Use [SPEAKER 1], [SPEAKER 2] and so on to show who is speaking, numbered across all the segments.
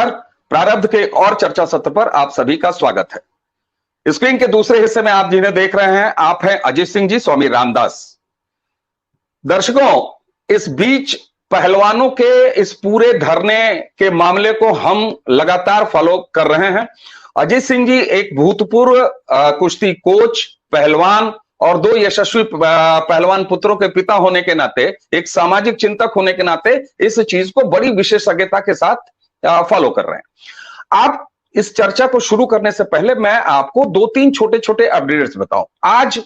[SPEAKER 1] प्रारब्ध के और चर्चा सत्र पर आप सभी का स्वागत है। स्क्रीन के दूसरे हिस्से में आप जिन्हें देख रहे हैं, आप हैं अजीत सिंह जी, स्वामी रामदास। दर्शकों, इस बीच पहलवानों के इस पूरे धरने के मामले को हम लगातार फॉलो कर रहे हैं। अजीत सिंह जी एक भूतपूर्व कुश्ती कोच, पहलवान और दो यशस्वी पहलवान पुत्रों के पिता होने के नाते, एक सामाजिक चिंतक होने के नाते इस चीज को बड़ी विशेषज्ञता के साथ फॉलो कर रहे हैं। आप इस चर्चा को शुरू करने से पहले मैं आपको दो तीन छोटे छोटे अपडेट्स बताऊं। आज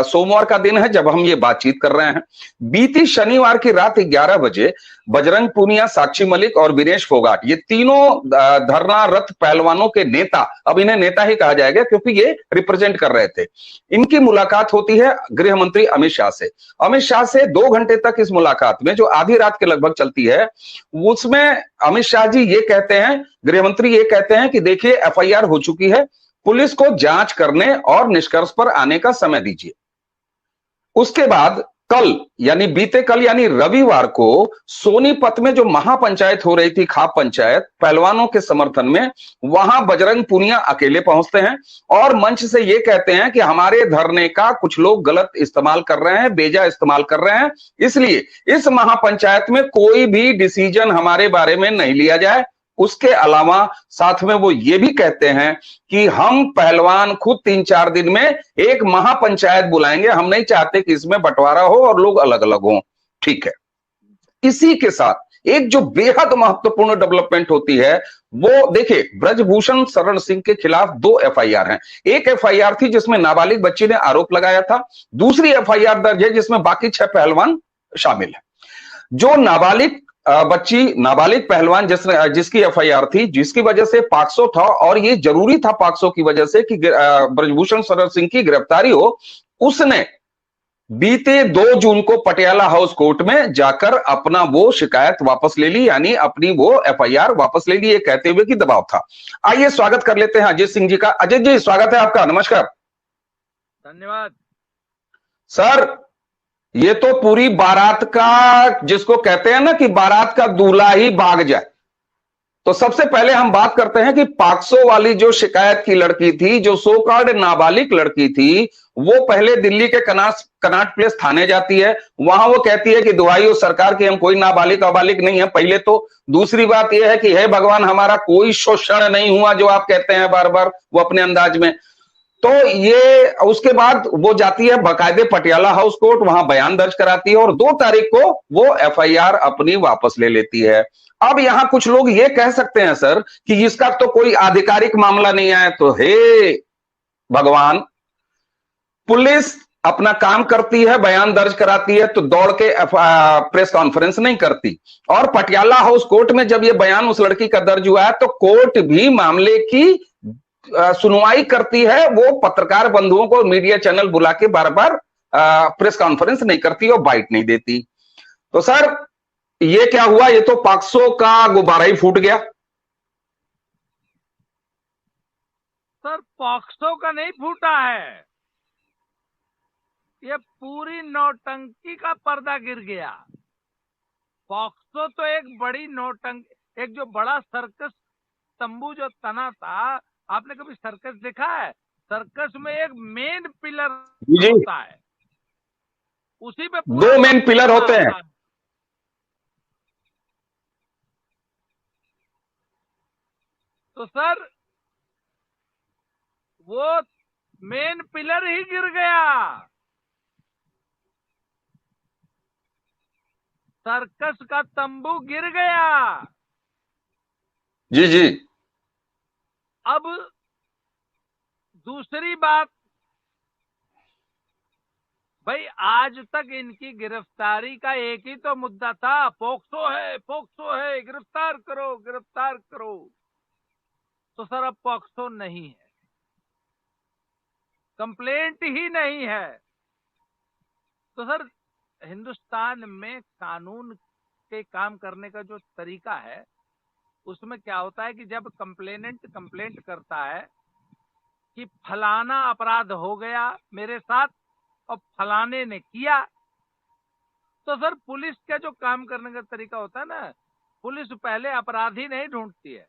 [SPEAKER 1] सोमवार का दिन है जब हम ये बातचीत कर रहे हैं। बीती शनिवार की रात 11 बजे बजरंग पूनिया, साक्षी मलिक और विनेश फोगाट, ये तीनों धरना रथ पहलवानों के नेता, अब इन्हें नेता ही कहा जाएगा क्योंकि ये रिप्रेजेंट कर रहे थे, इनकी मुलाकात होती है गृह मंत्री अमित शाह से। अमित शाह से 2 घंटे तक इस मुलाकात में, जो आधी रात के लगभग चलती है, उसमें अमित शाह जी ये कहते हैं, गृह मंत्री ये कहते हैं कि देखिए एफआईआर हो चुकी है, पुलिस को जांच करने और निष्कर्ष पर आने का समय दीजिए। उसके बाद कल यानी बीते कल यानी रविवार को सोनीपत में जो महापंचायत हो रही थी, खाप पंचायत, पहलवानों के समर्थन में, वहां बजरंग पूनिया अकेले पहुंचते हैं और मंच से ये कहते हैं कि हमारे धरने का कुछ लोग गलत इस्तेमाल कर रहे हैं, बेजा इस्तेमाल कर रहे हैं, इसलिए इस महापंचायत में कोई भी डिसीजन हमारे बारे में नहीं लिया जाए। उसके अलावा साथ में वो ये भी कहते हैं कि हम पहलवान खुद 3-4 दिन में एक महापंचायत बुलाएंगे, हम नहीं चाहते कि इसमें बंटवारा हो और लोग अलग अलग हों। ठीक है, इसी के साथ एक जो बेहद महत्वपूर्ण डेवलपमेंट होती है वो देखिए, ब्रजभूषण शरण सिंह के खिलाफ 2 एफआईआर हैं। एक एफआईआर थी जिसमें नाबालिग बच्ची ने आरोप लगाया था, दूसरी एफआईआर दर्ज है जिसमें बाकी 6 पहलवान शामिल हैं। जो नाबालिग नाबालिग पहलवान जिसकी एफआईआर थी, जिसकी वजह से पॉक्सो था, और ये जरूरी था पॉक्सो की वजह से कि ब्रजभूषण शरण सिंह की गिरफ्तारी हो, उसने बीते 2 जून को पटियाला हाउस कोर्ट में जाकर अपना वो शिकायत वापस ले ली, यानी अपनी वो एफआईआर वापस ले ली, ये कहते हुए कि दबाव था। आइए स्वागत कर लेते हैं अजीत सिंह जी का। अजीत जी, स्वागत है आपका, नमस्कार।
[SPEAKER 2] धन्यवाद
[SPEAKER 1] सर, ये तो पूरी बारात का, जिसको कहते हैं ना कि बारात का दूल्हा ही भाग जाए, तो सबसे पहले हम बात करते हैं कि पॉक्सो वाली जो शिकायत की लड़की थी, जो सो कॉल्ड नाबालिग लड़की थी, वो पहले दिल्ली के कनाट प्लेस थाने जाती है। वहां वो कहती है कि दुहाई हो सरकार की, हम कोई नाबालिग अबालिग नहीं है, पहले तो। दूसरी बात यह है कि हे भगवान, हमारा कोई शोषण नहीं हुआ, जो आप कहते हैं बार बार वो अपने अंदाज में। तो ये उसके बाद वो जाती है बकायदे पटियाला हाउस कोर्ट, वहां बयान दर्ज कराती है और 2 तारीख को वो एफआईआर अपनी वापस ले लेती है। अब यहां कुछ लोग ये कह सकते हैं सर कि इसका तो कोई आधिकारिक मामला नहीं आया, तो हे भगवान, पुलिस अपना काम करती है, बयान दर्ज कराती है, तो दौड़ के प्रेस कॉन्फ्रेंस नहीं करती। और पटियाला हाउस कोर्ट में जब ये बयान उस लड़की का दर्ज हुआ है, तो कोर्ट भी मामले की सुनवाई करती है, वो पत्रकार बंधुओं को मीडिया चैनल बुला के बार बार प्रेस कॉन्फ्रेंस नहीं करती और बाइट नहीं देती। तो सर, ये क्या हुआ? ये तो पॉक्सो का गुब्बारा ही फूट गया।
[SPEAKER 2] सर, पॉक्सो का नहीं फूटा है, ये पूरी नौटंकी का पर्दा गिर गया। पॉक्सो तो एक बड़ी नौटंकी, एक जो बड़ा सर्कस तंबू जो तना था, आपने कभी सर्कस देखा है? सर्कस में एक मेन पिलर होता है, उसी पे
[SPEAKER 1] 2 मेन पिलर होते हैं।
[SPEAKER 2] तो सर, वो मेन पिलर ही गिर गया, सर्कस का तंबू गिर गया।
[SPEAKER 1] जी जी।
[SPEAKER 2] अब दूसरी बात, भाई आज तक इनकी गिरफ्तारी का एक ही तो मुद्दा था, पोक्सो है, गिरफ्तार करो, गिरफ्तार करो। तो सर अब पोक्सो नहीं है, कंप्लेंट ही नहीं है। तो सर, हिंदुस्तान में कानून के काम करने का जो तरीका है, उसमें क्या होता है कि जब कंप्लेनेंट कंप्लेंट करता है कि फलाना अपराध हो गया मेरे साथ और फलाने ने किया, तो सर पुलिस का जो काम करने का तरीका होता है ना, पुलिस पहले अपराधी नहीं ढूंढती है,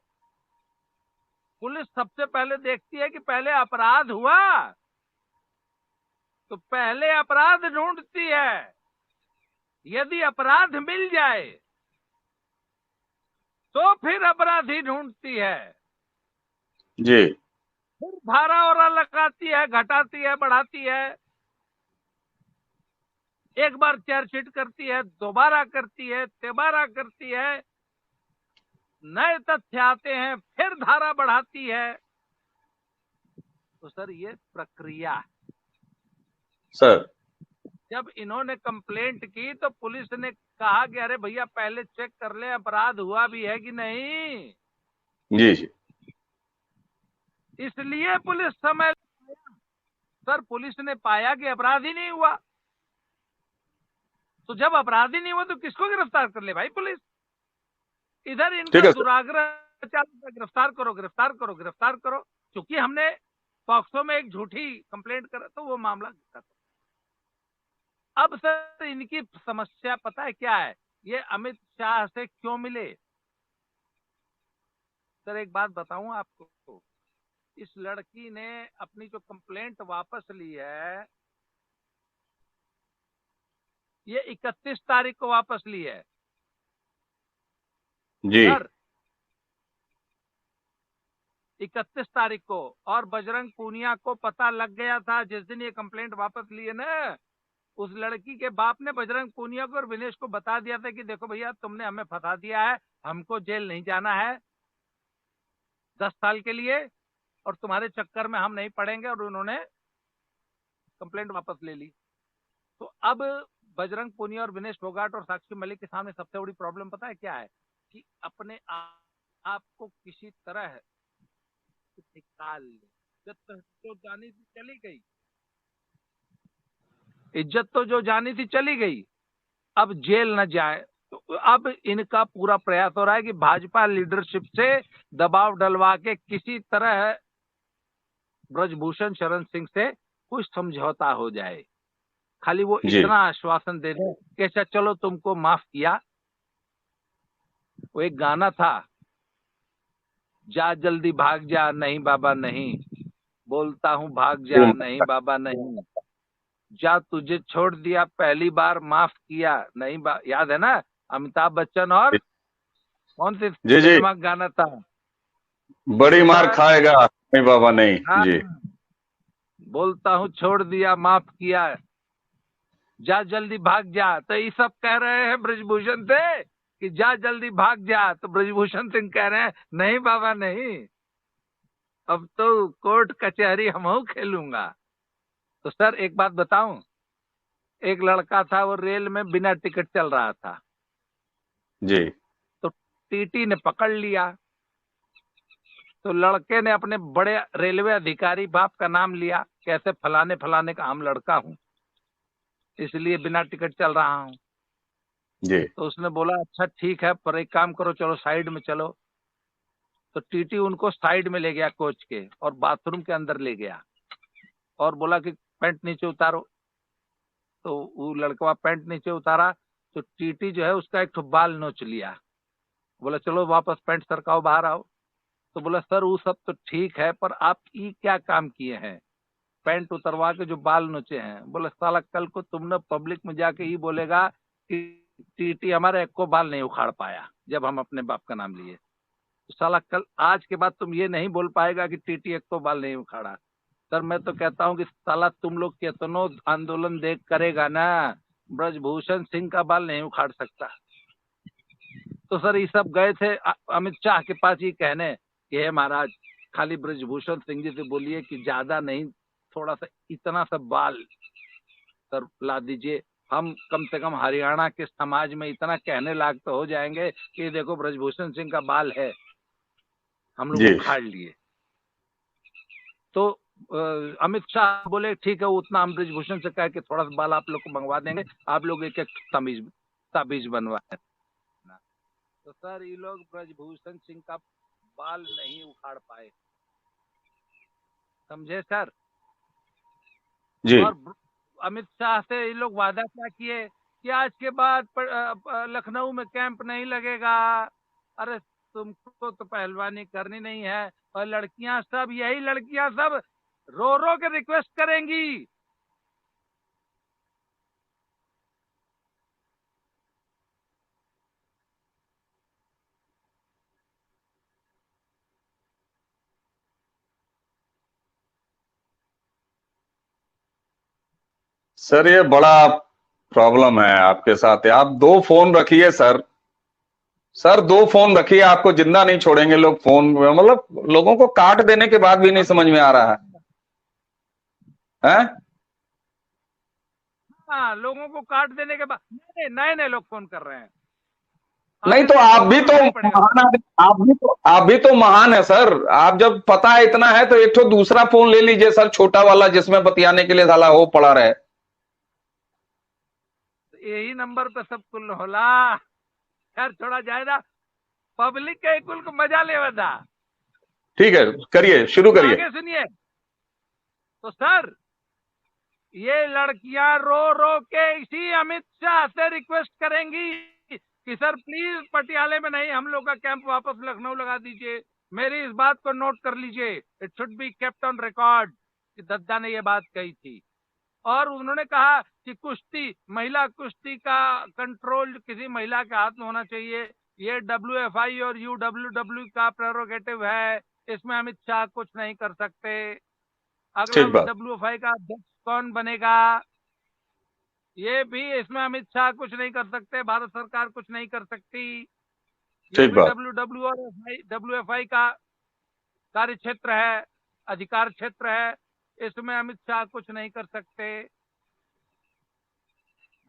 [SPEAKER 2] पुलिस सबसे पहले देखती है कि पहले अपराध हुआ, तो पहले अपराध ढूंढती है। यदि अपराध मिल जाए तो फिर अपराधी ढूंढती है,
[SPEAKER 1] जी
[SPEAKER 2] फिर धारा और लगाती है, घटाती है, बढ़ाती है। एक बार चार्जशीट करती है, दोबारा करती है, तिबारा करती है, नए तथ्य आते हैं, फिर धारा बढ़ाती है। तो सर ये प्रक्रिया है।
[SPEAKER 1] सर।
[SPEAKER 2] जब इन्होंने कंप्लेंट की तो पुलिस ने कहा कि अरे भैया पहले चेक कर ले अपराध हुआ भी है कि नहीं।
[SPEAKER 1] जी जी।
[SPEAKER 2] इसलिए पुलिस समय, सर पुलिस ने पाया कि अपराध ही नहीं हुआ। तो जब अपराध ही नहीं हुआ तो किसको गिरफ्तार कर ले भाई पुलिस। इधर
[SPEAKER 1] ठीक
[SPEAKER 2] इनका
[SPEAKER 1] है सर।
[SPEAKER 2] दुराग्रह चालू है, गिरफ्तार करो गिरफ्तार करो गिरफ्तार करो। क्योंकि हमने पॉक्सो में एक झूठी कंप्लेंट करा तो वो मामला खत्म। अब सर इनकी समस्या पता है क्या है, ये अमित शाह से क्यों मिले। सर एक बात बताऊं आपको, इस लड़की ने अपनी जो कंप्लेंट वापस ली है, ये 31 तारीख को वापस ली है
[SPEAKER 1] जी
[SPEAKER 2] सर, 31 तारीख को। और बजरंग पूनिया को पता लग गया था जिस दिन ये कंप्लेंट वापस ली है ना, उस लड़की के बाप ने बजरंग पूनिया को और विनेश को बता दिया था कि देखो भैया तुमने हमें फंसा दिया है, हमको जेल नहीं जाना है 10 साल के लिए, और तुम्हारे चक्कर में हम नहीं पड़ेंगे। और उन्होंने कंप्लेंट वापस ले ली। तो अब बजरंग पूनिया और विनेश फोगाट और साक्षी मलिक के सामने सबसे बड़ी प्रॉब्लम पता है क्या है, कि अपने आप को किसी तरह निकाल ले। इज्जत तो जानी थी चली गई, इज्जत तो जो जानी थी चली गई, अब जेल न जाए। तो अब इनका पूरा प्रयास हो रहा है कि भाजपा लीडरशिप से दबाव डलवा के किसी तरह ब्रजभूषण शरण सिंह से कुछ समझौता हो जाए। खाली वो
[SPEAKER 1] जी
[SPEAKER 2] इतना आश्वासन दे दे कि अच्छा चलो तुमको माफ किया। वो एक गाना था, जा जल्दी भाग जा नहीं बाबा नहीं, बोलता हूँ भाग जा नहीं बाबा नहीं, जा तुझे छोड़ दिया पहली बार माफ किया नहीं याद है ना, अमिताभ बच्चन और कौन सी
[SPEAKER 1] जी जी।
[SPEAKER 2] सिनेमा का गाना था।
[SPEAKER 1] बड़ी
[SPEAKER 2] तो
[SPEAKER 1] मार
[SPEAKER 2] सर
[SPEAKER 1] खाएगा नहीं बाबा नहीं।
[SPEAKER 2] हाँ,
[SPEAKER 1] जी
[SPEAKER 2] बोलता हूँ छोड़ दिया माफ किया, जा जल्दी भाग जा। तो ये सब कह रहे हैं ब्रजभूषण से कि जा जल्दी भाग जा, तो ब्रजभूषण सिंह कह रहे हैं नहीं बाबा नहीं, अब तो कोर्ट कचहरी हम खेलूंगा। तो सर एक बात बताऊं, एक लड़का था वो रेल में बिना टिकट चल रहा था,
[SPEAKER 1] जी
[SPEAKER 2] तो टीटी ने पकड़ लिया। तो लड़के ने अपने बड़े रेलवे अधिकारी बाप का नाम लिया, कैसे फलाने फलाने का हम लड़का हूं, इसलिए बिना टिकट चल रहा हूं।
[SPEAKER 1] जी
[SPEAKER 2] तो उसने बोला अच्छा ठीक है, पर एक काम करो चलो साइड में चलो। तो टीटी उनको साइड में ले गया कोच के, और बाथरूम के अंदर ले गया और बोला कि पैंट नीचे उतारो। तो वो लड़का पैंट नीचे उतारा, तो टीटी जो है उसका एक ठो बाल नोच लिया। बोला चलो वापस पैंट सरकाओ बाहर आओ। तो बोला सर वो सब तो ठीक है, पर आप ये क्या काम किए हैं, पैंट उतरवा के जो बाल नोचे हैं। बोला साला कल को तुमने पब्लिक में जाके ये बोलेगा कि टीटी हमारे एक को बाल नहीं उखाड़ पाया जब हम अपने बाप का नाम लिए, तो साला कल आज के बाद तुम ये नहीं बोल पाएगा कि टीटी एक को बाल नहीं उखाड़ा। सर मैं तो कहता हूँ कि साला तुम लोग कितनो आंदोलन देख करेगा ना, ब्रजभूषण सिंह का बाल नहीं उखाड़ सकता। तो सर ये सब गए थे अमित शाह के पास ये कहने कि हे महाराज खाली ब्रजभूषण सिंह जी से बोलिए कि ज्यादा नहीं, थोड़ा सा इतना सा बाल सर ला दीजिए, हम कम से कम हरियाणा के समाज में इतना कहने लायक तो हो जाएंगे कि देखो ब्रजभूषण सिंह का बाल है, हम लोग
[SPEAKER 1] जी
[SPEAKER 2] उखाड़ लिए। तो अमित शाह बोले ठीक है, उतना हम ब्रजभूषण से कह के थोड़ा सा बाल आप लोग को मंगवा देंगे, आप लोग एक एक ताबीज बनवाए। तो सर ये लोग ब्रजभूषण सिंह का बाल नहीं उखाड़ पाए, समझे सर।
[SPEAKER 1] जी
[SPEAKER 2] और अमित शाह से ये लोग वादा क्या किए कि आज के बाद लखनऊ में कैंप नहीं लगेगा। अरे तुमको तो पहलवानी करनी नहीं है, और लड़कियां सब, यही लड़कियां सब रो रो के रिक्वेस्ट करेंगी।
[SPEAKER 1] सर ये बड़ा प्रॉब्लम है आपके साथ। आप दो फोन रखिए सर। सर दो फोन रखिए, आपको जिंदा नहीं छोड़ेंगे लोग फोन। मतलब लोगों को काट देने के बाद भी नहीं समझ में आ रहा है, हैं?
[SPEAKER 2] हाँ, लोगों को काट देने के बाद नए नए नए लोग फोन कर रहे हैं।
[SPEAKER 1] नहीं
[SPEAKER 2] आगे
[SPEAKER 1] तो
[SPEAKER 2] से
[SPEAKER 1] आप
[SPEAKER 2] फोन
[SPEAKER 1] भी तो
[SPEAKER 2] उठाना ही पड़ेगा सर।
[SPEAKER 1] महान आप भी तो महान है सर। आप जब पता है इतना है तो एक तो दूसरा फोन ले लीजिए सर, छोटा वाला, जिसमें बतियाने के लिए साला हो पड़ा रहे।
[SPEAKER 2] यही नंबर पे सब कुल होला। खैर छोड़ा जाएगा, पब्लिक के कुल को मजा ले बता।
[SPEAKER 1] ठीक है, करिए, शुरू
[SPEAKER 2] तो
[SPEAKER 1] करिए।
[SPEAKER 2] आगे सुनिए। तो सर, ये लड़कियां रो रो के इसी अमित शाह से रिक्वेस्ट करेंगी कि सर प्लीज पटियाले में नहीं, हम लोग का कैंप वापस लखनऊ लगा दीजिए। मेरी इस बात को नोट कर लीजिए, it should be kept on record कि दद्दा ने ये बात कही थी। और उन्होंने कहा कि कुश्ती, महिला कुश्ती का कंट्रोल किसी महिला के हाथ में होना चाहिए। ये WFI और UWW का प्रेरोगेटिव है, इसमें अमित शाह कुछ नहीं कर सकते। अगला
[SPEAKER 1] ठीक बात।
[SPEAKER 2] WFI का अध्यक्ष कौन बनेगा, ये भी इसमें अमित शाह कुछ नहीं कर सकते, भारत सरकार कुछ नहीं कर सकती। ये
[SPEAKER 1] ठीक
[SPEAKER 2] भी
[SPEAKER 1] बात।
[SPEAKER 2] WFI का कार्य क्षेत्र है, अधिकार क्षेत्र है, इसमें अमित शाह कुछ नहीं कर सकते।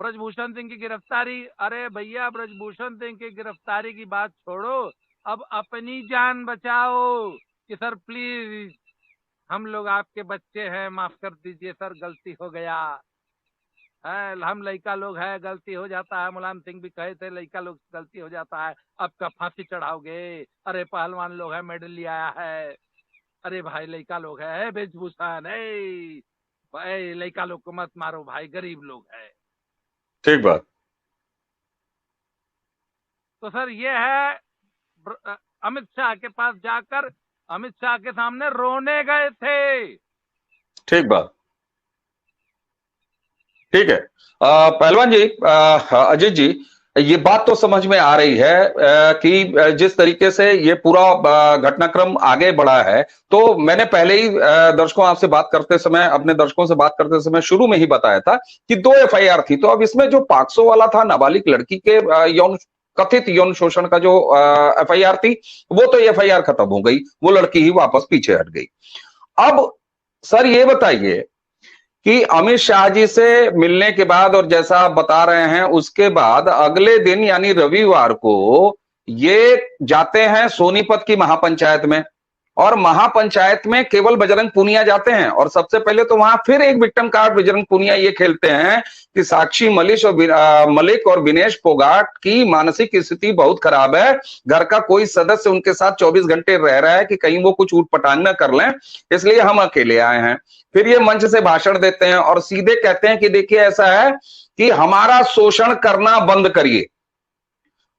[SPEAKER 2] ब्रजभूषण सिंह की गिरफ्तारी, अरे भैया ब्रजभूषण सिंह की गिरफ्तारी की बात छोड़ो, अब अपनी जान बचाओ कि सर प्लीज हम लोग आपके बच्चे हैं, माफ कर दीजिए सर, गलती हो गया है, हम लड़का लोग है, गलती हो जाता है। मुलायम सिंह भी कहे थे लड़का लोग गलती हो जाता है, अब का फांसी चढ़ाओगे? अरे पहलवान लोग है, मेडल लिया है। अरे भाई लड़का लोग है, ब्रजभूषण है भाई, लड़का लोग को मत मारो भाई, गरीब लोग है।
[SPEAKER 1] ठीक बात।
[SPEAKER 2] तो सर ये है, अमित शाह के पास जाकर अमित शाह के सामने रोने गए थे।
[SPEAKER 1] ठीक बात। ठीक है। पहलवान जी, अजीत जी, ये बात तो समझ में आ रही है कि जिस तरीके से ये पूरा घटनाक्रम आगे बढ़ा है। तो मैंने पहले ही दर्शकों आपसे बात करते समय, अपने दर्शकों से बात करते समय शुरू में ही बताया था कि 2 FIR थी। तो अब इसमें जो 500 वाला था, नाबालिग लड़की के कथित यौन शोषण का जो FIR थी, वो तो FIR खत्म हो गई, वो लड़की ही वापस पीछे हट गई। अब सर ये बताइए कि अमित शाह जी से मिलने के बाद, और जैसा आप बता रहे हैं उसके बाद अगले दिन यानी रविवार को ये जाते हैं सोनीपत की महापंचायत में, और महापंचायत में केवल बजरंग पूनिया जाते हैं। और सबसे पहले तो वहां फिर एक विक्टिम कार्ड बजरंग पूनिया ये खेलते हैं कि साक्षी मलिक और विनेश फोगाट की मानसिक स्थिति बहुत खराब है, घर का कोई सदस्य उनके साथ 24 घंटे रह रहा है कि कहीं वो कुछ ऊटपटांग न कर लें, इसलिए हम अकेले आए हैं। फिर ये मंच से भाषण देते हैं और सीधे कहते हैं कि देखिए ऐसा है कि हमारा शोषण करना बंद करिए।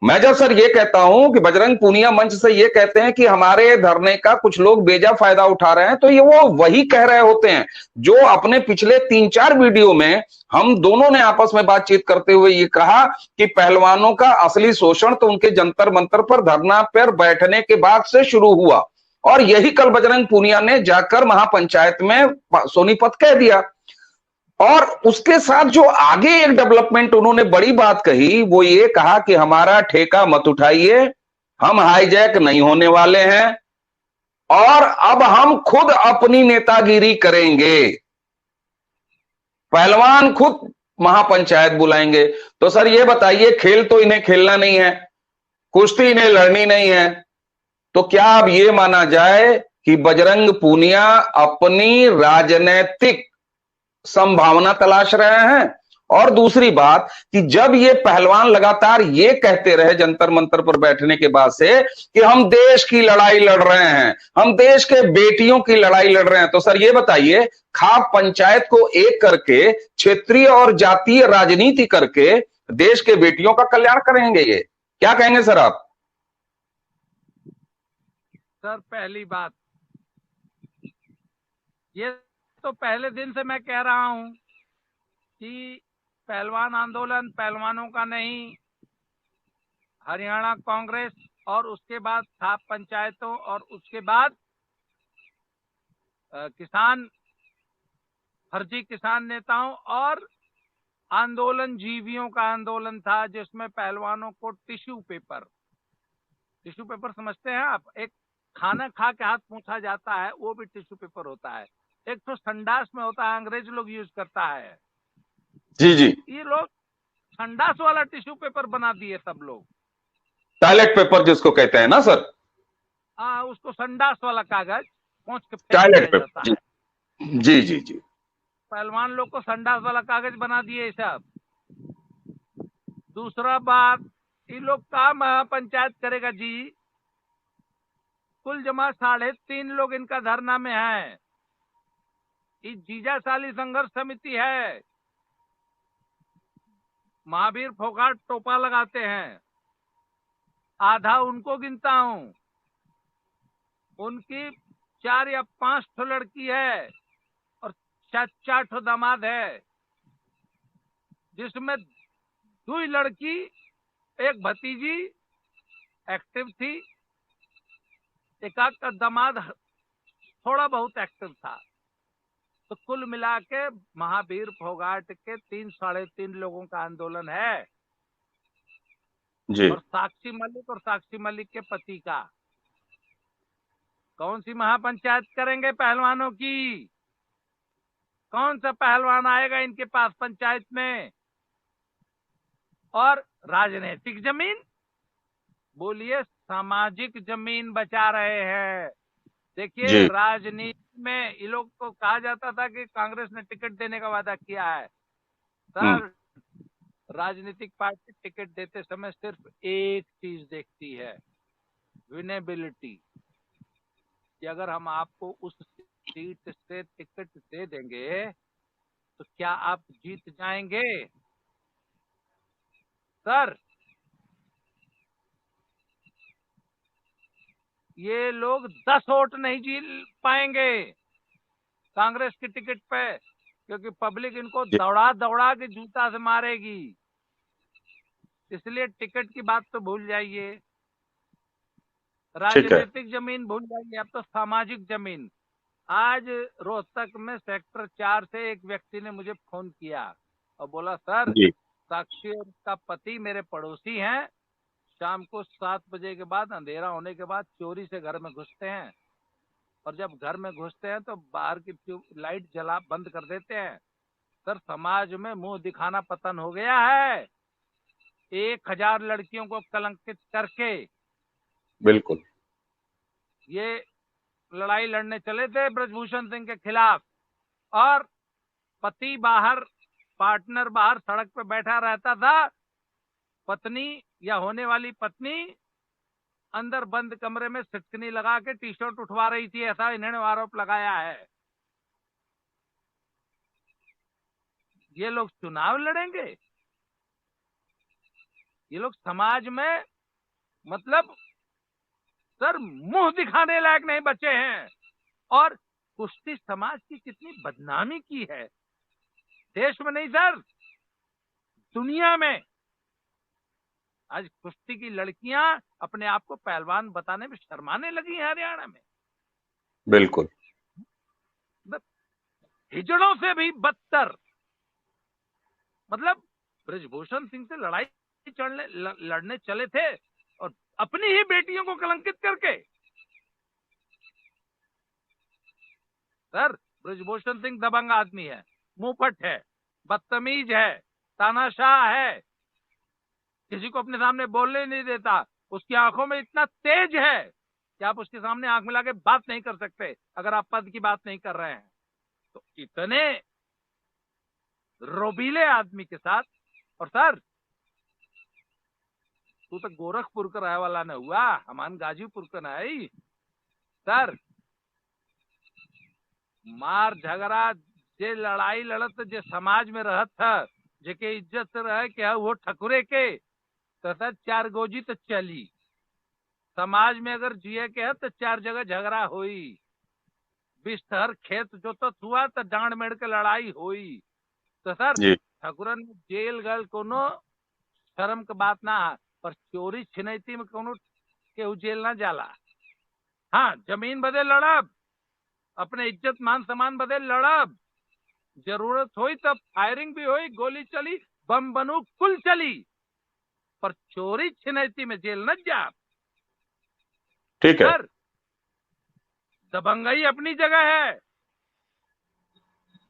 [SPEAKER 1] मैं जब सर ये कहता हूं कि बजरंग पूनिया मंच से ये कहते हैं कि हमारे धरने का कुछ लोग बेजा फायदा उठा रहे हैं, तो ये वो वही कह रहे होते हैं जो अपने पिछले 3-4 वीडियो में हम दोनों ने आपस में बातचीत करते हुए ये कहा कि पहलवानों का असली शोषण तो उनके जंतर मंतर पर धरना पर बैठने के बाद से शुरू हुआ। और यही कल बजरंग पूनिया ने जाकर महापंचायत में सोनीपत कह दिया। और उसके साथ जो आगे एक डेवलपमेंट उन्होंने बड़ी बात कही, वो ये कहा कि हमारा ठेका मत उठाइए, हम हाईजैक नहीं होने वाले हैं, और अब हम खुद अपनी नेतागिरी करेंगे, पहलवान खुद महापंचायत बुलाएंगे। तो सर ये बताइए, खेल तो इन्हें खेलना नहीं है, कुश्ती इन्हें लड़नी नहीं है, तो क्या अब ये माना जाए कि बजरंग पूनिया अपनी राजनीतिक संभावना तलाश रहे हैं? और दूसरी बात कि जब ये पहलवान लगातार ये कहते रहे जंतर मंतर पर बैठने के बाद से कि हम देश की लड़ाई लड़ रहे हैं, हम देश के बेटियों की लड़ाई लड़ रहे हैं, तो सर ये बताइए, खाप पंचायत को एक करके क्षेत्रीय और जातीय राजनीति करके देश के बेटियों का कल्याण करेंगे? ये क्या कहेंगे सर आप?
[SPEAKER 2] सर पहली बात, ये तो पहले दिन से मैं कह रहा हूं कि पहलवान आंदोलन पहलवानों का नहीं, हरियाणा कांग्रेस और उसके बाद था पंचायतों और उसके बाद किसान, फर्जी किसान नेताओं और आंदोलन जीवियों का आंदोलन था, जिसमें पहलवानों को टिश्यू पेपर समझते हैं आप? एक खाना खा के हाथ पूछा जाता है, वो भी टिश्यू पेपर होता है। एक तो संडास में होता है, अंग्रेज लोग यूज करता है।
[SPEAKER 1] जी जी।
[SPEAKER 2] ये लोग संडास वाला टिश्यू पेपर बना दिए सब लोग,
[SPEAKER 1] टॉयलेट पेपर जिसको कहते हैं ना सर।
[SPEAKER 2] हाँ, उसको संडास वाला कागज पहुंच के फेंक दिया
[SPEAKER 1] टॉयलेट
[SPEAKER 2] जाता
[SPEAKER 1] पेपर जी।
[SPEAKER 2] है।
[SPEAKER 1] जी जी जी।
[SPEAKER 2] पहलवान लोग को संडास वाला कागज बना दिए सब। दूसरा बात, ये लोग का महापंचायत करेगा जी? कुल जमा 3.5 लोग इनका धरना में है। ये जीजाशाली संघर्ष समिति है। महावीर फोगाट टोपा लगाते हैं, आधा उनको गिनता हूं। उनकी 4 या 5 ठो लड़की है और 4 ठो दामाद है, जिसमें 2 लड़की, एक भतीजी एक्टिव थी, एक का दामाद थोड़ा बहुत एक्टिव था। तो कुल मिला के महावीर फोगाट के 3-3.5 लोगों का आंदोलन है।
[SPEAKER 1] जी।
[SPEAKER 2] और साक्षी मलिक के पति का। कौन सी महापंचायत करेंगे पहलवानों की? कौन सा पहलवान आएगा इनके पास पंचायत में? और राजनीतिक जमीन, बोलिए, सामाजिक जमीन बचा रहे हैं। देखिए,
[SPEAKER 1] जी।
[SPEAKER 2] राजनीति में ये लोग को कहा जाता था कि कांग्रेस ने टिकट देने का वादा किया है।
[SPEAKER 1] हम्म।
[SPEAKER 2] सर, राजनीतिक पार्टी टिकट देते समय सिर्फ एक चीज देखती है, विनेबिलिटी, कि अगर हम आपको उस सीट से टिकट दे देंगे तो क्या आप जीत जाएंगे? सर, ये लोग 10 वोट नहीं जीत पाएंगे कांग्रेस की टिकट पे, क्योंकि पब्लिक इनको
[SPEAKER 1] जी।
[SPEAKER 2] दौड़ा दौड़ा के जूता से मारेगी। इसलिए टिकट की बात तो भूल जाइए,
[SPEAKER 1] ठीक है।
[SPEAKER 2] राजनीतिक जमीन भूल जाइए, अब तो सामाजिक जमीन। आज रोहतक में सेक्टर 4 से एक व्यक्ति ने मुझे फोन किया और बोला, सर,
[SPEAKER 1] जी।
[SPEAKER 2] साक्षी और उसका पति मेरे पड़ोसी हैं, शाम को 7 बजे के बाद, अंधेरा होने के बाद चोरी से घर में घुसते हैं, और जब घर में घुसते हैं तो बाहर की लाइट जला बंद कर देते हैं। सर, समाज में मुंह दिखाना पतन हो गया है। 1000 लड़कियों को कलंकित करके
[SPEAKER 1] बिल्कुल।
[SPEAKER 2] ये लड़ाई लड़ने चले थे ब्रजभूषण सिंह के खिलाफ, और पति बाहर, पार्टनर बाहर सड़क पे बैठा रहता था, पत्नी या होने वाली पत्नी अंदर बंद कमरे में सिटकनी लगा के टी शर्ट उठवा रही थी, ऐसा इन्होंने आरोप लगाया है। ये लोग चुनाव लड़ेंगे? ये लोग समाज में, मतलब, सर, मुंह दिखाने लायक नहीं बचे हैं। और कुश्ती समाज की कितनी बदनामी की है, देश में नहीं सर, दुनिया में। आज कुश्ती की लड़कियां अपने आप को पहलवान बताने में शर्माने लगी हैं हरियाणा में।
[SPEAKER 1] बिल्कुल।
[SPEAKER 2] हिजड़ों से भी बदतर। मतलब ब्रजभूषण सिंह से लड़ने चले थे और अपनी ही बेटियों को कलंकित करके। सर, ब्रजभूषण सिंह दबंग आदमी है, मुंहफट है, बदतमीज है, तानाशाह है, किसी को अपने सामने बोलने नहीं देता। उसकी आंखों में इतना तेज है कि आप उसके सामने आंख मिला के बात नहीं कर सकते, अगर आप पद की बात नहीं कर रहे हैं तो। इतने रोबीले आदमी के साथ। और सर, तू तो गोरखपुर का रहे वाला न हुआ, हमान गाजीपुर का नहीं। सर, मार झगड़ा, जे लड़ाई लड़त जे समाज में रहत था, जेके इज्जत से रहे के वो ठकुरे के, तो सर 4 गोजी तो चली। समाज में अगर जिए के है तो 4 जगह झगड़ा हुई, बिस्तर खेत जोतत हुआ तो डांड मेड़ के लड़ाई हुई। तो सर
[SPEAKER 1] जी
[SPEAKER 2] ठाकुरन जेल गल कोनो शर्म के बात ना है, पर चोरी छिनैती में कोनो केहू जेल ना जाला। हाँ, जमीन बदे लड़ब, अपने इज्जत मान सम्मान बदे लड़ब, जरूरत हुई तब फायरिंग भी हुई, गोली चली, बम बंदूक कुल चली, पर चोरी छिनैती में जेल न जा।
[SPEAKER 1] ठीक है।
[SPEAKER 2] सर दबंगई अपनी जगह है,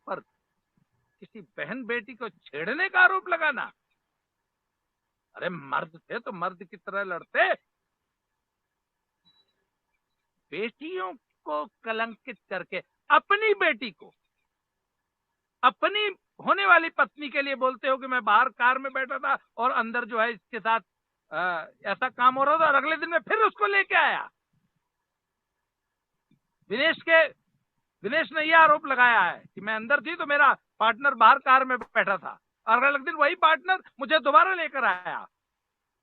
[SPEAKER 2] पर किसी बहन बेटी को छेड़ने का आरोप लगाना, अरे मर्द थे तो मर्द की तरह लड़ते। बेटियों को कलंकित करके अपनी बेटी को, अपनी होने वाली पत्नी के लिए बोलते हो कि मैं बाहर कार में बैठा था और अंदर जो है इसके साथ ऐसा काम हो रहा था, और अगले दिन में फिर उसको लेके आया। दिनेश ने यह आरोप लगाया है कि मैं अंदर थी तो मेरा पार्टनर बाहर कार में बैठा था, और अगले दिन वही पार्टनर मुझे दोबारा लेकर आया।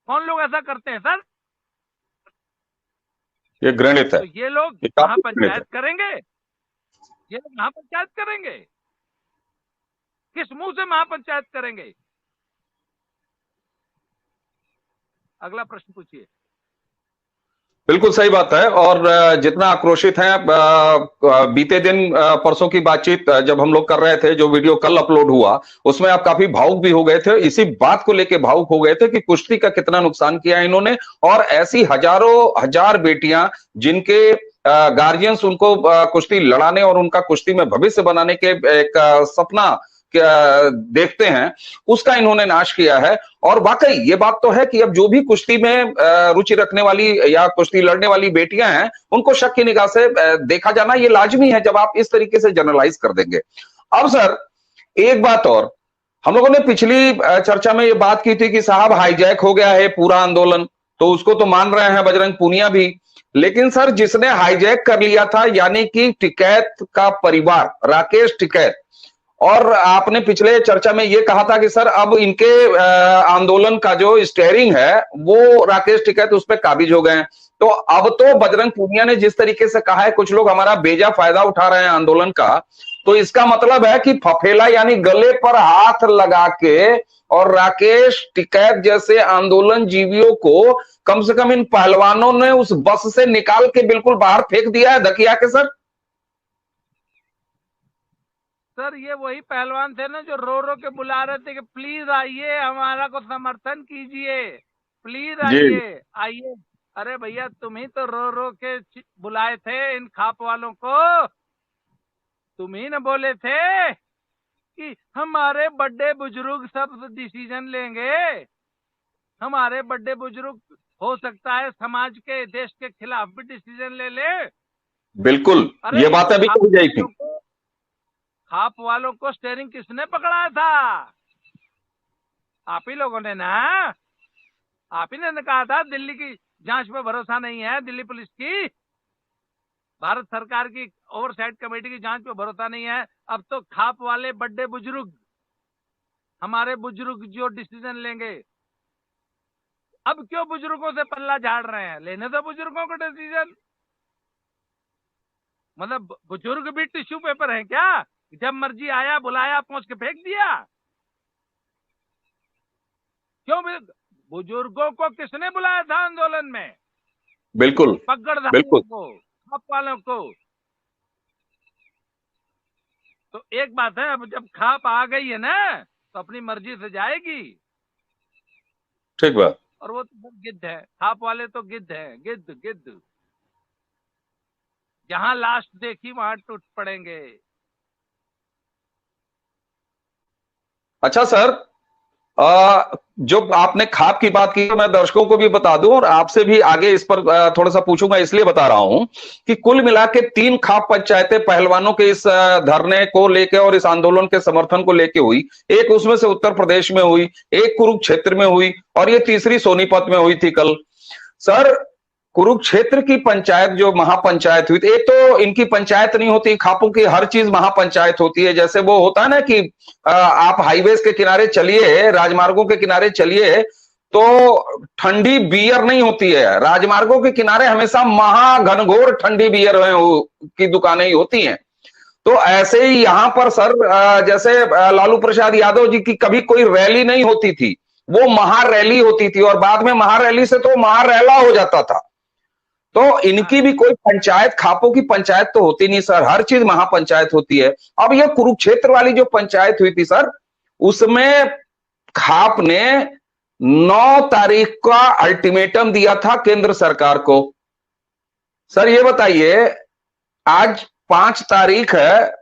[SPEAKER 2] कौन लोग ऐसा करते हैं सर?
[SPEAKER 1] ये घृणित है।
[SPEAKER 2] तो ये लोग
[SPEAKER 1] ये काफी
[SPEAKER 2] महापंचायत करेंगे, ये लोग महापंचायत करेंगे, किस मुंह से महापंचायत करेंगे? अगला प्रश्न पूछिए।
[SPEAKER 1] बिल्कुल सही बात है। और जितना आक्रोशित हैं, बीते दिन परसों की बातचीत जब हम लोग कर रहे थे, जो वीडियो कल अपलोड हुआ, उसमें आप काफी भावुक भी हो गए थे। इसी बात को लेके भावुक हो गए थे कि कुश्ती का कितना नुकसान किया इन्होंने, और ऐसी हजारों हजार बेटियां जिनके गार्जियंस उनको कुश्ती लड़ाने और उनका कुश्ती में भविष्य बनाने के एक सपना देखते हैं, उसका इन्होंने नाश किया है। और वाकई ये बात तो है कि अब जो भी कुश्ती में रुचि रखने वाली या कुश्ती लड़ने वाली बेटियां हैं, उनको शक की निगाह से देखा जाना ये लाजमी है, जब आप इस तरीके से जनरलाइज कर देंगे। अब सर एक बात और, हम लोगों ने पिछली चर्चा में ये बात की थी कि साहब हाईजैक हो गया है पूरा आंदोलन, तो उसको तो मान रहे हैं बजरंग पूनिया भी, लेकिन सर जिसने हाईजैक कर लिया था यानी कि टिकैत का परिवार, राकेश टिकैत, और आपने पिछले चर्चा में यह कहा था कि सर अब इनके आंदोलन का जो स्टेयरिंग है वो राकेश टिकैत उस पर काबिज हो गए हैं। तो अब तो बजरंग पूनिया ने जिस तरीके से कहा है कुछ लोग हमारा बेजा फायदा उठा रहे हैं आंदोलन का, तो इसका मतलब है कि फफेला यानी गले पर हाथ लगा के और राकेश टिकैत जैसे आंदोलन जीवियों को कम से कम इन पहलवानों ने उस बस से निकाल के बिल्कुल बाहर फेंक दिया है धकिया के।
[SPEAKER 2] सर ये वही पहलवान थे ना जो रो रो के बुला रहे थे कि प्लीज आइए, हमारा को समर्थन कीजिए, प्लीज आइए आइए। अरे भैया तुम ही तो रो रो के बुलाए थे इन खाप वालों को, तुम ही न बोले थे कि हमारे बड़े बुजुर्ग सब डिसीजन लेंगे, हमारे बड़े बुजुर्ग हो सकता है समाज के देश के खिलाफ भी डिसीजन ले ले।
[SPEAKER 1] बिल्कुल ये बात अभी कही गई थी।
[SPEAKER 2] खाप वालों को स्टेयरिंग किसने पकड़ा था? आप ही लोगों ने ना, आप ही ने कहा था दिल्ली की जांच पे भरोसा नहीं है, दिल्ली पुलिस की, भारत सरकार की ओवरसाइट कमेटी की जांच पे भरोसा नहीं है। अब तो खाप वाले बड़े बुजुर्ग, हमारे बुजुर्ग जो डिसीजन लेंगे, अब क्यों बुजुर्गों से पल्ला झाड़ रहे हैं? लेने दो बुजुर्गों को डिसीजन। मतलब बुजुर्ग भी टिश्यू पेपर है क्या? जब मर्जी आया बुलाया पहुंच के फेंक दिया? क्यों? बुजुर्गों को किसने बुलाया था आंदोलन में?
[SPEAKER 1] बिल्कुल
[SPEAKER 2] पकड़धारियों को, खाप वालों को। तो एक बात है, अब जब खाप आ गई है ना तो अपनी मर्जी से जाएगी।
[SPEAKER 1] ठीक बात।
[SPEAKER 2] और वो तो गिद्ध है, खाप वाले तो गिद्ध है, गिद्ध गिद्ध। जहां लास्ट देखी वहां टूट पड़ेंगे।
[SPEAKER 1] अच्छा सर, जो आपने खाप की बात की, मैं दर्शकों को भी बता दूं और आपसे भी आगे इस पर थोड़ा सा पूछूंगा, इसलिए बता रहा हूं कि कुल मिला के 3 खाप पंचायतें पहलवानों के इस धरने को लेके और इस आंदोलन के समर्थन को लेके हुई। एक उसमें से उत्तर प्रदेश में हुई, एक कुरुक्षेत्र में हुई, और ये तीसरी सोनीपत में हुई थी कल। सर कुरुक्षेत्र की पंचायत जो महापंचायत हुई, एक तो इनकी पंचायत नहीं होती, खापों की हर चीज महापंचायत होती है। जैसे वो होता है ना कि आप हाईवेज के किनारे चलिए, राजमार्गों के किनारे चलिए, तो ठंडी बियर नहीं होती है, राजमार्गों के किनारे हमेशा महाघनघोर ठंडी बियर की दुकानें ही होती हैं। तो ऐसे ही यहां पर सर जैसे लालू प्रसाद यादव जी की कभी कोई रैली नहीं होती थी, वो महारैली होती थी, और बाद में महारैली से तो महारैला हो जाता था। तो इनकी भी कोई पंचायत, खापों की पंचायत तो होती नहीं सर, हर चीज महापंचायत होती है। अब ये कुरुक्षेत्र वाली जो पंचायत हुई थी सर, उसमें खाप ने 9 तारीख का अल्टीमेटम दिया था केंद्र सरकार को। सर ये बताइए, आज 5 तारीख है,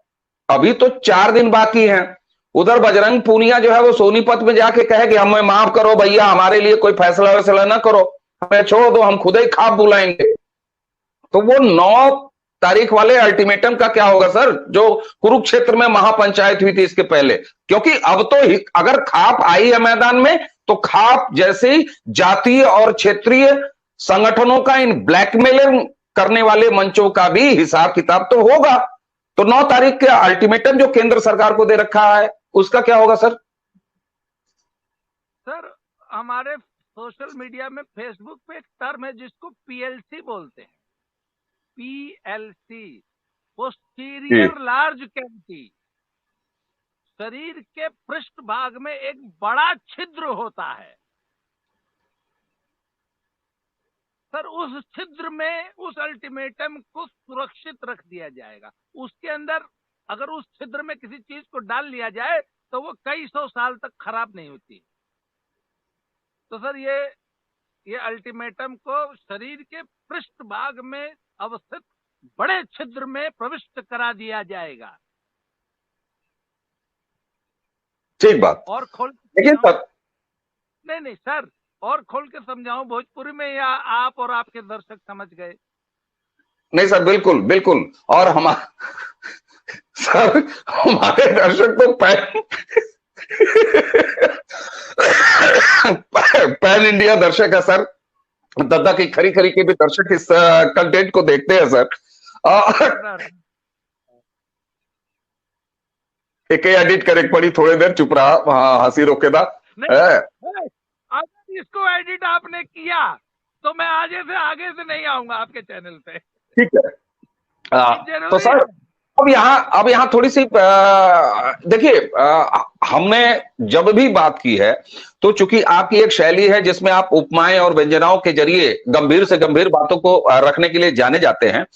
[SPEAKER 1] अभी तो 4 दिन बाकी हैं। उधर बजरंग पूनिया जो है वो सोनीपत में जाके कहे कि हमें माफ करो भैया, हमारे लिए कोई फैसला वैसला ना करो, हमें छोड़ दो, हम खुद ही खाप बुलाएंगे। तो वो 9 तारीख वाले अल्टीमेटम का क्या होगा सर, जो कुरुक्षेत्र में महापंचायत हुई थी इसके पहले? क्योंकि अब तो अगर खाप आई है मैदान में, तो खाप जैसे जातीय और क्षेत्रीय संगठनों का, इन ब्लैकमेलिंग करने वाले मंचों का भी हिसाब किताब तो होगा। तो 9 तारीख के अल्टीमेटम जो केंद्र सरकार को दे रखा है, उसका क्या होगा सर?
[SPEAKER 2] सर हमारे सोशल मीडिया में, फेसबुक पे एक टर्म है जिसको पीएलसी बोलते हैं, पीएलसी, पोस्टीरियर लार्ज कैविटी। शरीर के पृष्ठ भाग में एक बड़ा छिद्र होता है सर, उस छिद्र में उस अल्टीमेटम को सुरक्षित रख दिया जाएगा। उसके अंदर अगर उस छिद्र में किसी चीज को डाल लिया जाए तो वो कई 100 साल तक खराब नहीं होती। तो सर ये अल्टीमेटम को शरीर के पृष्ठ भाग में अवस्थित बड़े छिद्र में प्रविष्ट करा दिया जाएगा।
[SPEAKER 1] ठीक बात।
[SPEAKER 2] और खोल,
[SPEAKER 1] लेकिन सर,
[SPEAKER 2] नहीं सर, और खोल के समझाऊं भोजपुरी में, या आप और आपके दर्शक समझ गए?
[SPEAKER 1] नहीं सर, बिल्कुल बिल्कुल। और सर हमारे दर्शक तो पैन इंडिया दर्शक है सर, दादा की खरी खरी के भी दर्शक इस कंटेंट को देखते हैं सर। एक एडिट करे पड़ी, थोड़ी देर चुप रहा, वहां हंसी रोकेदा।
[SPEAKER 2] अगर इसको एडिट आपने किया तो मैं आगे से नहीं आऊंगा आपके चैनल पे।
[SPEAKER 1] ठीक है। तो सर अब यहाँ थोड़ी सी देखिए, हमने जब भी बात की है तो चूंकि आपकी एक शैली है जिसमें आप उपमाएं और व्यंजनाओं के जरिए गंभीर से गंभीर बातों को रखने के लिए जाने जाते हैं,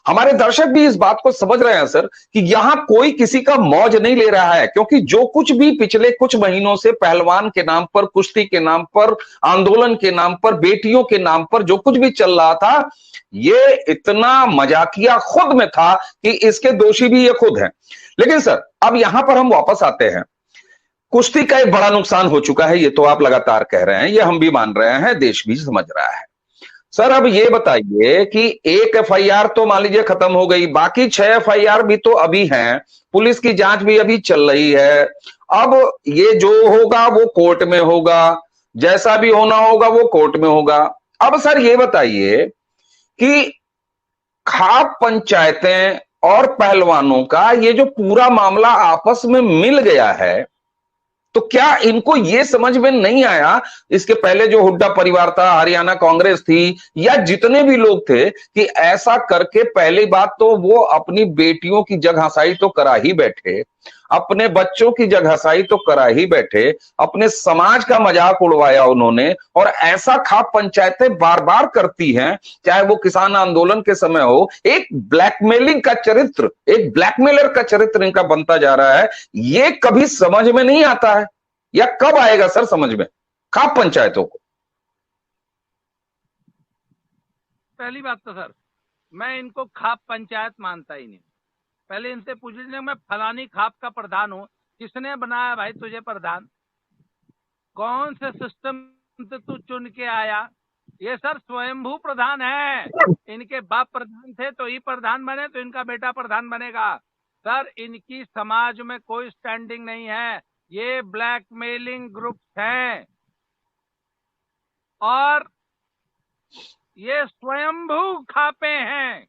[SPEAKER 1] हमारे दर्शक भी इस बात को समझ रहे हैं सर कि यहां कोई किसी का मौज नहीं ले रहा है। क्योंकि जो कुछ भी पिछले कुछ महीनों से पहलवान के नाम पर, कुश्ती के नाम पर, आंदोलन के नाम पर, बेटियों के नाम पर जो कुछ भी चल रहा था, ये इतना मजाकिया खुद में था कि इसके दोषी भी ये खुद हैं। लेकिन सर अब यहां पर हम वापस आते हैं, कुश्ती का एक बड़ा नुकसान हो चुका है, ये तो आप लगातार कह रहे हैं, ये हम भी मान रहे हैं, देश भी समझ रहा है। सर अब ये बताइए कि एक एफआईआर तो मान लीजिए खत्म हो गई, बाकी 6 एफआईआर भी तो अभी हैं, पुलिस की जांच भी अभी चल रही है। अब ये जो होगा वो कोर्ट में होगा, जैसा भी होना होगा वो कोर्ट में होगा। अब सर ये बताइए कि खाप पंचायतें और पहलवानों का ये जो पूरा मामला आपस में मिल गया है, तो क्या इनको ये समझ में नहीं आया, इसके पहले जो हुड्डा परिवार था, हरियाणा कांग्रेस थी, या जितने भी लोग थे, कि ऐसा करके पहली बात तो वो अपनी बेटियों की जगहसाई तो करा ही बैठे, अपने बच्चों की जगहसाई तो करा ही बैठे, अपने समाज का मजाक उड़वाया उन्होंने। और ऐसा खाप पंचायतें बार बार करती हैं, चाहे वो किसान आंदोलन के समय हो, एक ब्लैकमेलिंग का चरित्र, एक ब्लैकमेलर का चरित्र इनका बनता जा रहा है। ये कभी समझ में नहीं आता है, या कब आएगा सर समझ में खाप पंचायतों को?
[SPEAKER 2] पहली बात तो सर, मैं इनको खाप पंचायत मानता ही नहीं। पहले इनसे पूछ लीजिए, मैं फलानी खाप का प्रधान हूं, किसने बनाया भाई तुझे प्रधान? कौन से सिस्टम से तू चुन के आया? ये सर स्वयंभू प्रधान है, इनके बाप प्रधान थे तो ये प्रधान बने, तो इनका बेटा प्रधान बनेगा। सर इनकी समाज में कोई स्टैंडिंग नहीं है, ये ब्लैकमेलिंग ग्रुप हैं और ये स्वयंभू खापे हैं।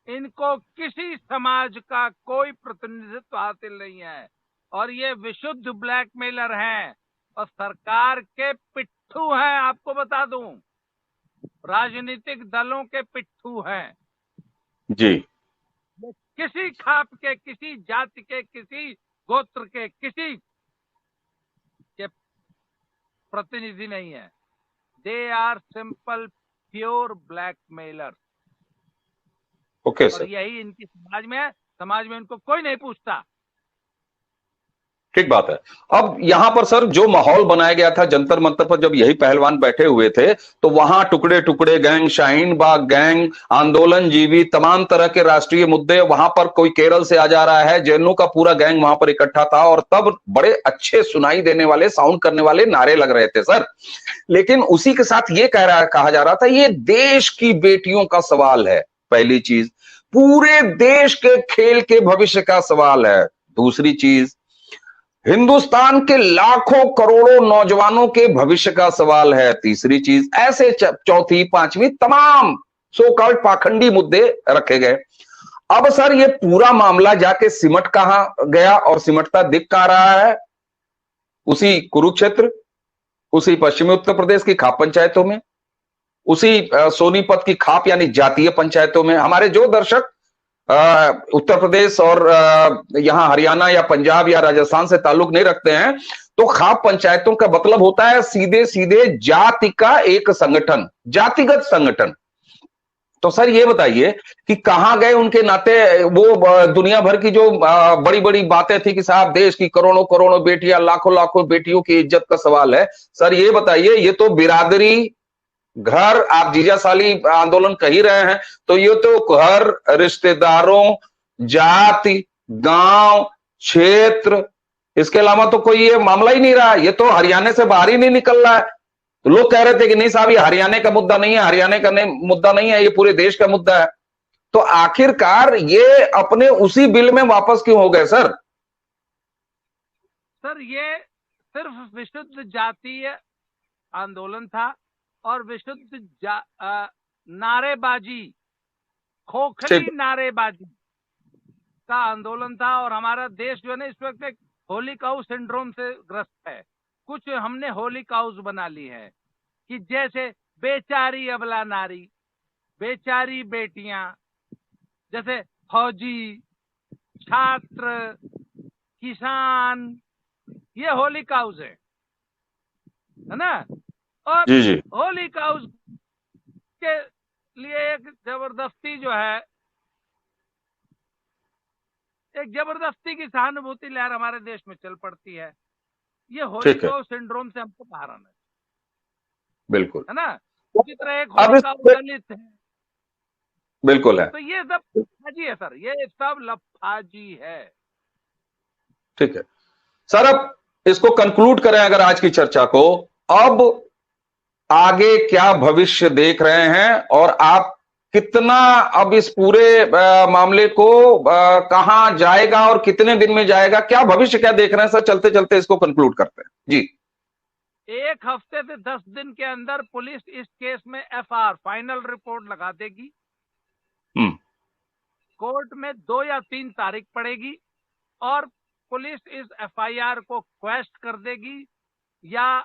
[SPEAKER 2] इनको किसी समाज का कोई प्रतिनिधित्व हासिल नहीं है और ये विशुद्ध ब्लैकमेलर हैं। और सरकार के पिट्ठू हैं, आपको बता दूं, राजनीतिक दलों के पिट्ठू हैं।
[SPEAKER 1] जी।
[SPEAKER 2] ये किसी खाप के, किसी जाति के, किसी गोत्र के, किसी के प्रतिनिधि नहीं है। They are simple pure blackmailer.
[SPEAKER 1] Okay
[SPEAKER 2] और
[SPEAKER 1] सर,
[SPEAKER 2] यही इनकी समाज में है। समाज में इनको कोई नहीं पूछता।
[SPEAKER 1] ठीक बात है। अब यहां पर सर जो माहौल बनाया गया था जंतर मंतर पर, जब यही पहलवान बैठे हुए थे, तो वहां टुकड़े टुकड़े गैंग, शाहीन बाग गैंग, आंदोलन जीवी, तमाम तरह के राष्ट्रीय मुद्दे, वहां पर कोई केरल से आ जा रहा है, जैनों का पूरा गैंग वहां पर इकट्ठा था, और तब बड़े अच्छे सुनाई देने वाले, साउंड करने वाले नारे लग रहे थे सर। लेकिन उसी के साथ ये कहा जा रहा था, ये देश की बेटियों का सवाल है, पहली चीज। पूरे देश के खेल के भविष्य का सवाल है, दूसरी चीज। हिंदुस्तान के लाखों करोड़ों नौजवानों के भविष्य का सवाल है, तीसरी चीज। ऐसे चौथी पांचवी तमाम सो कॉल्ड पाखंडी मुद्दे रखे गए। अब सर ये पूरा मामला जाके सिमट कहां गया, और सिमटता दिख कहां रहा है? उसी कुरुक्षेत्र, उसी पश्चिमी उत्तर प्रदेश की खाप पंचायतों में, उसी सोनीपत की खाप यानी जातीय पंचायतों में। हमारे जो दर्शक उत्तर प्रदेश और यहां हरियाणा या पंजाब या राजस्थान से ताल्लुक नहीं रखते हैं, तो खाप पंचायतों का मतलब होता है सीधे सीधे जाति का एक संगठन, जातिगत संगठन। तो सर ये बताइए कि कहां गए उनके नाते वो दुनिया भर की जो बड़ी बड़ी बातें थी कि साहब देश की करोड़ों करोड़ों बेटियां, लाखों लाखों बेटियों की इज्जत का सवाल है। सर ये बताइए, ये तो बिरादरी, घर, आप जीजा साली आंदोलन कह ही रहे हैं, तो ये तो घर, रिश्तेदारों, जाति, गांव, क्षेत्र, इसके अलावा तो कोई ये मामला ही नहीं रहा। ये तो हरियाणा से बाहर ही नहीं निकल रहा है। तो लोग कह रहे थे कि नहीं साहब ये हरियाणा का मुद्दा नहीं है, हरियाणा का मुद्दा नहीं है, ये पूरे देश का मुद्दा है। तो आखिरकार ये अपने उसी बिल में वापस क्यों हो गए सर?
[SPEAKER 2] सर ये सिर्फ विशुद्ध जातीय आंदोलन था और विशुद्ध नारेबाजी, खोखली नारेबाजी का आंदोलन था। और हमारा देश जो है ना इस वक्त एक होली काउ सिंड्रोम से ग्रस्त है। कुछ हमने होली काउस बना ली है कि जैसे बेचारी अबला नारी, बेचारी बेटियां, जैसे फौजी, छात्र, किसान, ये होली काउस है ना। और
[SPEAKER 1] जी जी।
[SPEAKER 2] होली काउस के लिए एक जबरदस्ती जो है, एक जबरदस्ती की सहानुभूति लहर हमारे देश में चल पड़ती है। ये होली
[SPEAKER 1] ठीक है,
[SPEAKER 2] काउ सिंड्रोम से हमको बाहर आना है,
[SPEAKER 1] बिल्कुल।
[SPEAKER 2] है ना। उसी तरह एक
[SPEAKER 1] अब
[SPEAKER 2] होली काउ दलित है।
[SPEAKER 1] बिल्कुल है।
[SPEAKER 2] तो ये सब लफाजी है सर, ये सब लफाजी है।
[SPEAKER 1] ठीक है सर, अब इसको कंक्लूड करें अगर आज की चर्चा को, अब आगे क्या भविष्य देख रहे हैं, और आप कितना अब इस पूरे मामले को कहां जाएगा और कितने दिन में जाएगा, क्या भविष्य क्या देख रहे हैं सर? चलते चलते इसको कंक्लूड करते हैं जी।
[SPEAKER 2] एक हफ्ते से 10 दिन के अंदर पुलिस इस केस में एफआर फाइनल रिपोर्ट लगा देगी। कोर्ट में 2 या 3 तारीख पड़ेगी और पुलिस इस एफआईआर को क्वेश्चन कर देगी, या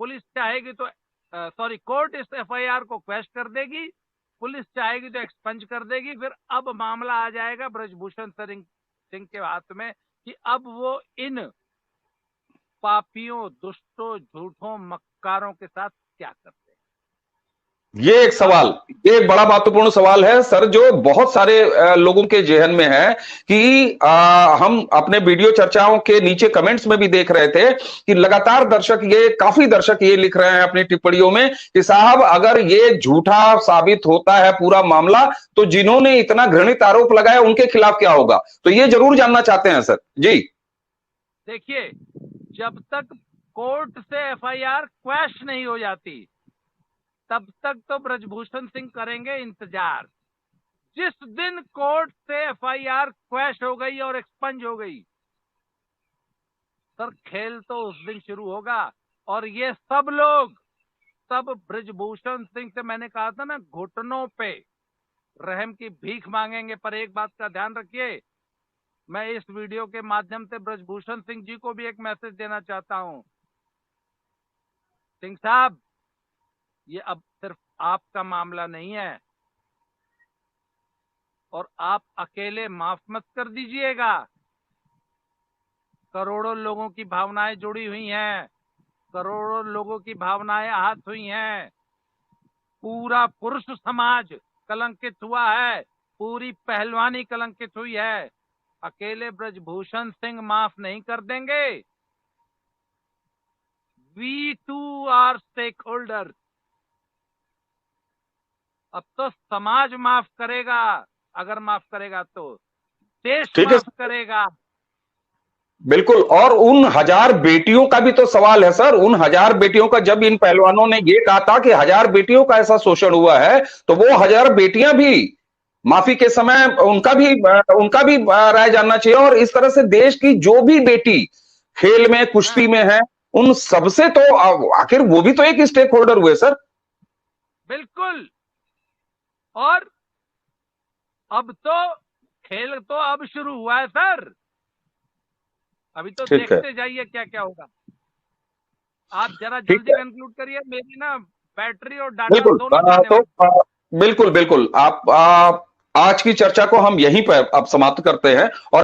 [SPEAKER 2] पुलिस चाहेगी तो कोर्ट इस एफआईआर को क्वेश्चन कर देगी, पुलिस चाहेगी तो एक्सपंज कर देगी। फिर अब मामला आ जाएगा ब्रजभूषण सिंह के हाथ में कि अब वो इन पापियों, दुष्टों, झूठों, मक्कारों के साथ क्या करते हैं।
[SPEAKER 1] ये एक सवाल, ये एक बड़ा महत्वपूर्ण सवाल है सर, जो बहुत सारे लोगों के जेहन में है कि हम अपने वीडियो चर्चाओं के नीचे कमेंट्स में भी देख रहे थे कि लगातार काफी दर्शक ये लिख रहे हैं अपनी टिप्पणियों में कि साहब अगर ये झूठा साबित होता है पूरा मामला, तो जिन्होंने इतना घृणित आरोप लगाया उनके खिलाफ क्या होगा? तो ये जरूर जानना चाहते हैं सर जी।
[SPEAKER 2] देखिए, जब तक कोर्ट से एफआईआर क्वैश नहीं हो जाती तब तक तो ब्रजभूषण सिंह करेंगे इंतजार। जिस दिन कोर्ट से एफआईआर क्वैश हो गई और एक्सपंज हो गई, सर खेल तो उस दिन शुरू होगा। और ये सब लोग, सब ब्रजभूषण सिंह से, मैंने कहा था ना, घुटनों पे रहम की भीख मांगेंगे। पर एक बात का ध्यान रखिए, मैं इस वीडियो के माध्यम से ब्रजभूषण सिंह जी को भी एक मैसेज देना चाहता हूं सिंह साहब, ये अब सिर्फ आपका मामला नहीं है, और आप अकेले माफ मत कर दीजिएगा। करोड़ों लोगों की भावनाएं जुड़ी हुई हैं, करोड़ों लोगों की भावनाएं आहत हुई हैं, पूरा पुरुष समाज कलंकित हुआ है, पूरी पहलवानी कलंकित हुई है। अकेले ब्रजभूषण सिंह माफ नहीं कर देंगे। We too are stakeholder. अब तो समाज माफ करेगा, अगर माफ करेगा तो देश
[SPEAKER 1] ठीक है,
[SPEAKER 2] माफ करेगा।
[SPEAKER 1] बिल्कुल। और उन 1000 बेटियों का भी तो सवाल है सर। उन 1000 बेटियों का, जब इन पहलवानों ने ये कहा था कि 1000 बेटियों का ऐसा शोषण हुआ है, तो वो 1000 बेटियां भी माफी के समय उनका भी राय जानना चाहिए। और इस तरह से देश की जो भी बेटी खेल में, कुश्ती में है, उन सबसे तो आखिर वो भी तो एक स्टेक होल्डर हुए सर।
[SPEAKER 2] बिल्कुल। और अब तो खेल तो अब शुरू हुआ है सर, अभी तो
[SPEAKER 1] ठीक है,
[SPEAKER 2] देखते जाइए क्या क्या होगा। आप जरा
[SPEAKER 1] ठीक
[SPEAKER 2] जल्दी
[SPEAKER 1] है,
[SPEAKER 2] कंक्लूड करिए, मेरी ना बैटरी और डाटा
[SPEAKER 1] बिल्कुल।
[SPEAKER 2] दोनों जाने
[SPEAKER 1] तो
[SPEAKER 2] वाले।
[SPEAKER 1] बिल्कुल बिल्कुल, आप आज की चर्चा को हम यहीं पर अब समाप्त करते हैं। और